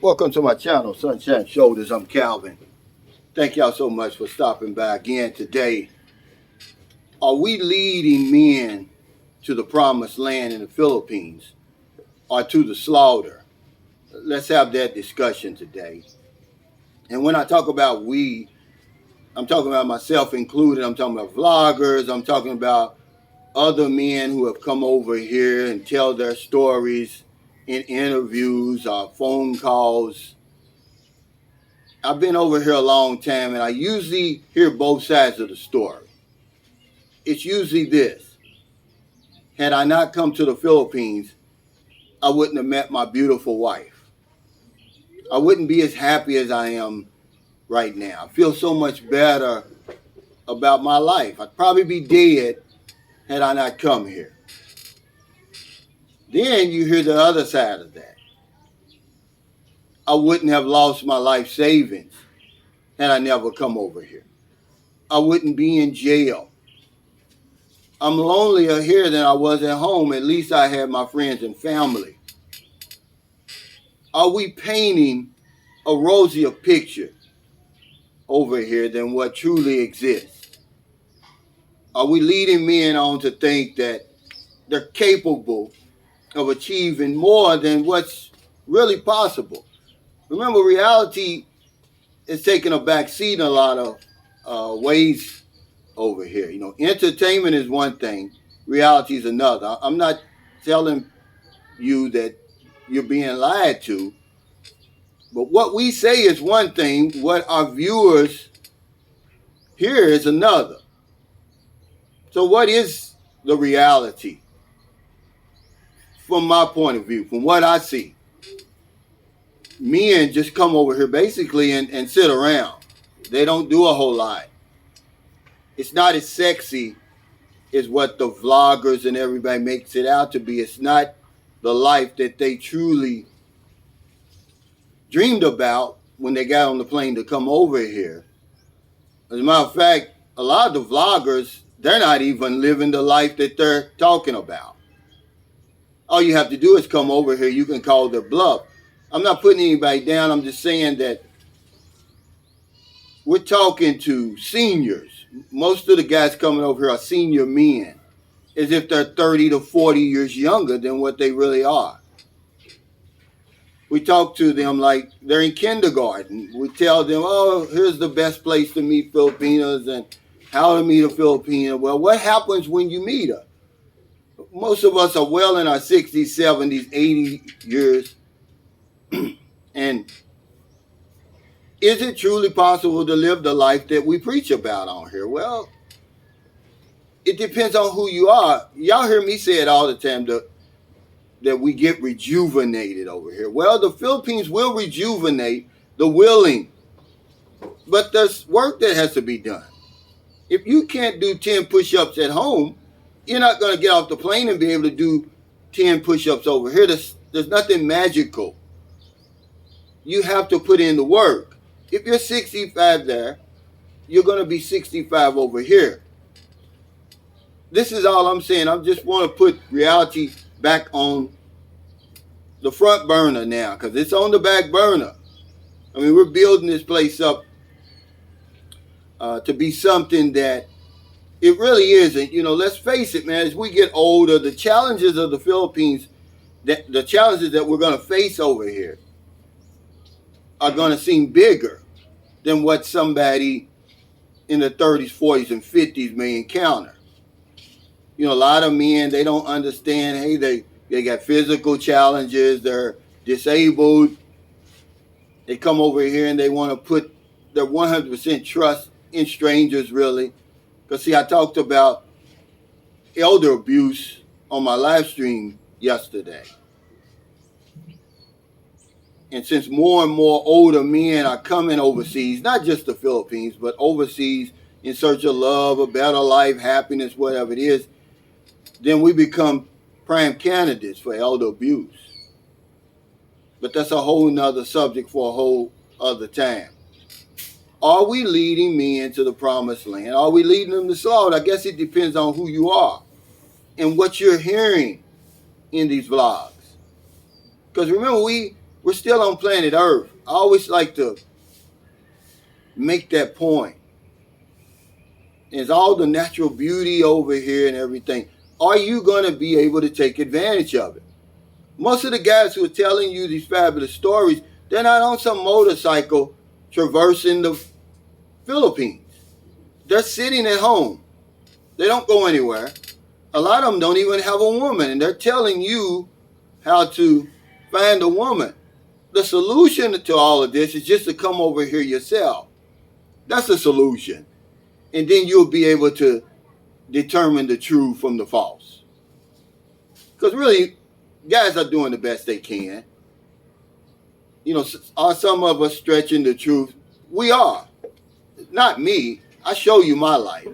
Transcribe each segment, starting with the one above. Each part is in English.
Welcome to my channel, Sunshine Shoulders. I'm Calvin. Thank y'all so much for stopping by again today. Are we leading men to the promised land in the Philippines or to the slaughter? Let's have that discussion today. And when I talk about we, I'm talking about myself included. I'm talking about vloggers. I'm talking about other men who have come over here and tell their stories in interviews or phone calls. I've been over here a long time, and I usually hear both sides of the story. It's usually this: had I not come to the Philippines, I wouldn't have met my beautiful wife. I wouldn't be as happy as I am right now. I feel so much better about my life. I'd probably be dead had I not come here. Then you hear the other side of that. I wouldn't have lost my life savings had I never come over here. I wouldn't be in jail. I'm lonelier here than I was at home. At least I had my friends and family. Are we painting a rosier picture over here than what truly exists? Are we leading men on to think that they're capable of achieving more than what's really possible? Remember, reality is taking a back seat in a lot of ways over here. You know, entertainment is one thing, reality is another. I'm not telling you that you're being lied to, but what we say is one thing, what our viewers hear is another. So what is the reality from my point of view, from what I see? Men just come over here basically and sit around. They don't do a whole lot. It's not as sexy as what the vloggers and everybody makes it out to be. It's not the life that they truly dreamed about when they got on the plane to come over here. As a matter of fact, a lot of the vloggers, they're not even living the life that they're talking about. All you have to do is come over here. You can call their bluff. I'm not putting anybody down. I'm just saying that we're talking to seniors. Most of the guys coming over here are senior men, as if they're 30 to 40 years younger than what they really are. We talk to them like they're in kindergarten. We tell them, oh, here's the best place to meet Filipinos and how to meet a Filipino. Well, what happens when you meet her? Most of us are well in our 60s, 70s, 80 years. And is it truly possible to live the life that we preach about on here? Well, it depends on who you are. Y'all hear me say it all the time, that we get rejuvenated over here. Well, the Philippines will rejuvenate the willing, but there's work that has to be done. If you can't do 10 push-ups at home, you're not going to get off the plane and be able to do 10 push-ups over here. There's nothing magical. You have to put in the work. If you're 65 there, you're going to be 65 over here. This is all I'm saying. I just want to put reality back on the front burner now, because it's on the back burner. I mean, we're building this place up to be something that it really isn't. You know, let's face it, man. As we get older, the challenges of the Philippines, the challenges that we're going to face over here are going to seem bigger than what somebody in the 30s, 40s, and 50s may encounter. You know, a lot of men, they don't understand, hey, they got physical challenges, they're disabled. They come over here and they want to put their 100% trust in strangers, really. Because, see, I talked about elder abuse on my live stream yesterday. And since more and more older men are coming overseas, not just the Philippines, but overseas in search of love, a better life, happiness, whatever it is, then we become prime candidates for elder abuse. But that's a whole nother subject for a whole other time. Are we leading men to the promised land? Are we leading them to slaughter? I guess it depends on who you are and what you're hearing in these vlogs. Because remember, we We're still on planet Earth. I always like to make that point. It's all the natural beauty over here and everything. Are you going to be able to take advantage of it? Most of the guys who are telling you these fabulous stories, they're not on some motorcycle traversing the Philippines. They're sitting at home. They don't go anywhere. A lot of them don't even have a woman, and they're telling you how to find a woman. The solution to all of this is just to come over here yourself. That's the solution. And then you'll be able to determine the true from the false. Because really, guys are doing the best they can. You know, are some of us stretching the truth? We are. Not me. I show you my life.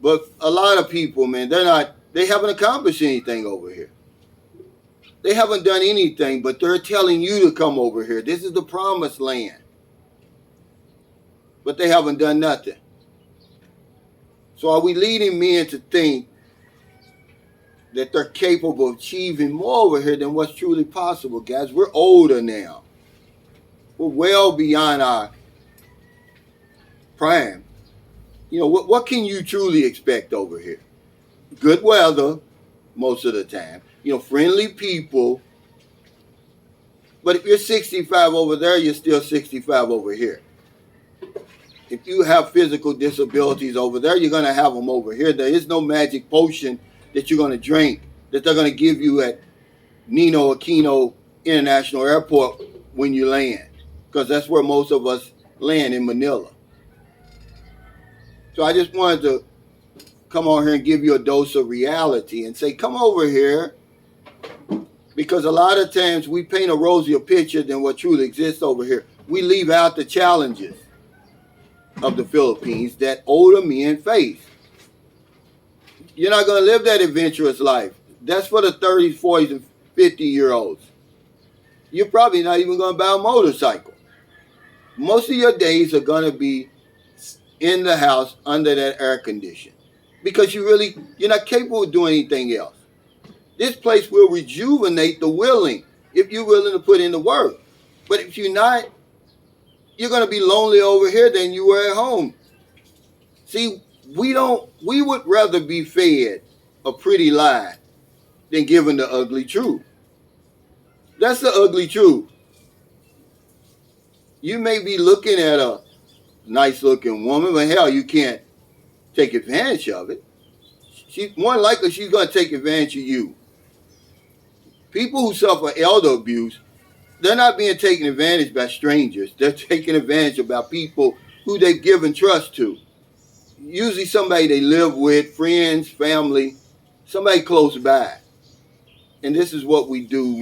But a lot of people, man, they haven't accomplished anything over here. They haven't done anything, but they're telling you to come over here. This is the promised land. But they haven't done nothing. So are we leading men to think that they're capable of achieving more over here than what's truly possible, guys? We're older now. We're well beyond our prime. You know, what can you truly expect over here? Good weather most of the time. You know, friendly people. But if you're 65 over there, you're still 65 over here. If you have physical disabilities over there, you're going to have them over here. There is no magic potion that you're going to drink that they're going to give you at Nino Aquino International Airport when you land. Because that's where most of us land, in Manila. So I just wanted to come on here and give you a dose of reality and say, come over here. Because a lot of times we paint a rosier picture than what truly exists over here. We leave out the challenges of the Philippines that older men face. You're not going to live that adventurous life. That's for the 30s, 40s, and 50-year-olds. You're probably not even going to buy a motorcycle. Most of your days are going to be in the house under that air condition because you're not capable of doing anything else. This place will rejuvenate the willing if you're willing to put in the work. But if you're not, you're going to be lonely over here than you were at home. See, we would rather be fed a pretty lie than given the ugly truth. That's the ugly truth. You may be looking at a nice looking woman, but hell, you can't take advantage of it. More likely she's going to take advantage of you. People who suffer elder abuse, they're not being taken advantage by strangers. They're taking advantage about people who they've given trust to. Usually somebody they live with, friends, family, somebody close by. And this is what we do.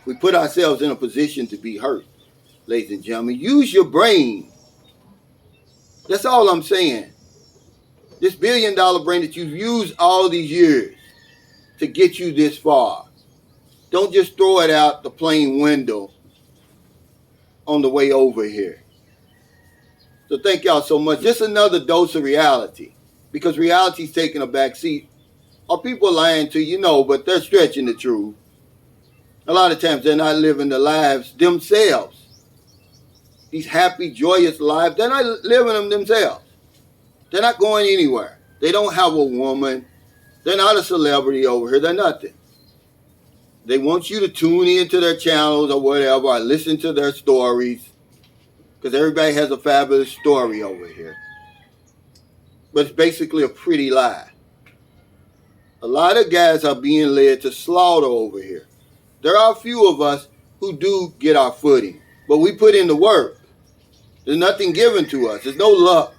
We put ourselves in a position to be hurt, ladies and gentlemen. Use your brain. That's all I'm saying. This $1 billion brain that you've used all these years to get you this far. Don't just throw it out the plane window on the way over here. So thank y'all so much. Just another dose of reality. Because reality's taking a back seat. Are people lying to you? No, but they're stretching the truth. A lot of times they're not living the lives themselves. These happy, joyous lives, they're not living them themselves. They're not going anywhere. They don't have a woman. They're not a celebrity over here. They're nothing. They want you to tune into their channels or whatever, or listen to their stories. Because everybody has a fabulous story over here. But it's basically a pretty lie. A lot of guys are being led to slaughter over here. There are a few of us who do get our footing. But we put in the work. There's nothing given to us. There's no luck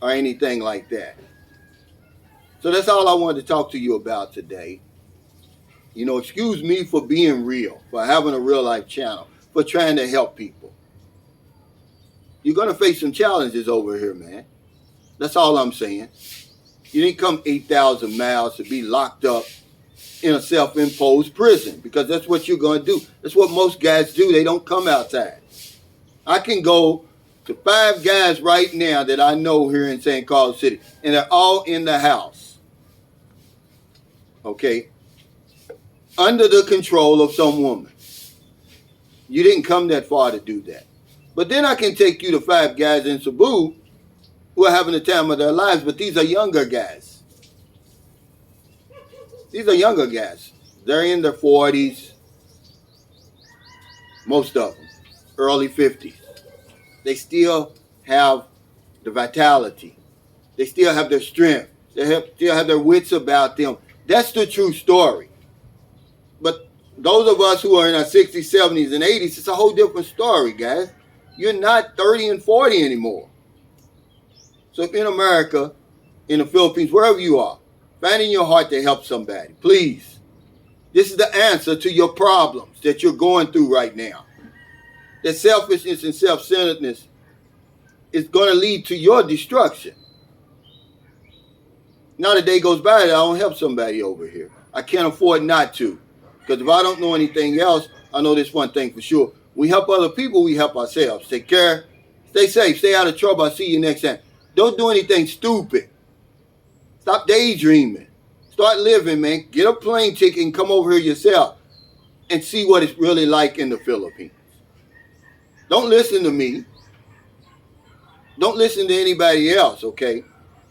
or anything like that. So that's all I wanted to talk to you about today. You know, excuse me for being real, for having a real life channel, for trying to help people. You're going to face some challenges over here, man. That's all I'm saying. You didn't come 8,000 miles to be locked up in a self-imposed prison, because that's what you're going to do. That's what most guys do. They don't come outside. I can go to 5 guys right now that I know here in St. Carlos City, and they're all in the house. Okay? under the control of some woman. You didn't come that far to do that. But then I can take you to 5 guys in Cebu who are having the time of their lives, but these are younger guys. These are younger guys. They're in their 40s, most of them, early 50s. They still have the vitality. They still have their strength. They still have their wits about them. That's the true story. But those of us who are in our 60s, 70s, and 80s, it's a whole different story, guys. You're not 30 and 40 anymore. So if in America, in the Philippines, wherever you are, find in your heart to help somebody, please. This is the answer to your problems that you're going through right now. That selfishness and self-centeredness is going to lead to your destruction. Not a day goes by that I don't help somebody over here. I can't afford not to. Because if I don't know anything else, I know this one thing for sure. We help other people, we help ourselves. Take care. Stay safe. Stay out of trouble. I'll see you next time. Don't do anything stupid. Stop daydreaming. Start living, man. Get a plane ticket and come over here yourself and see what it's really like in the Philippines. Don't listen to me. Don't listen to anybody else, okay?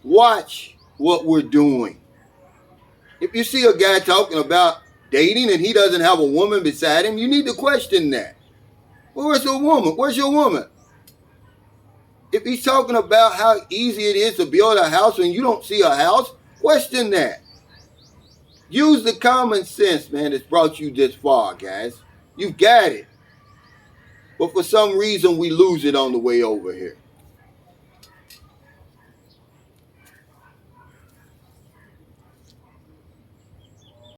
Watch what we're doing. If you see a guy talking about dating and he doesn't have a woman beside him, you need to question that. Well, where's your woman? Where's your woman? If he's talking about how easy it is to build a house and you don't see a house, question that. Use the common sense, man, that's brought you this far, guys. You've got it. But for some reason, we lose it on the way over here.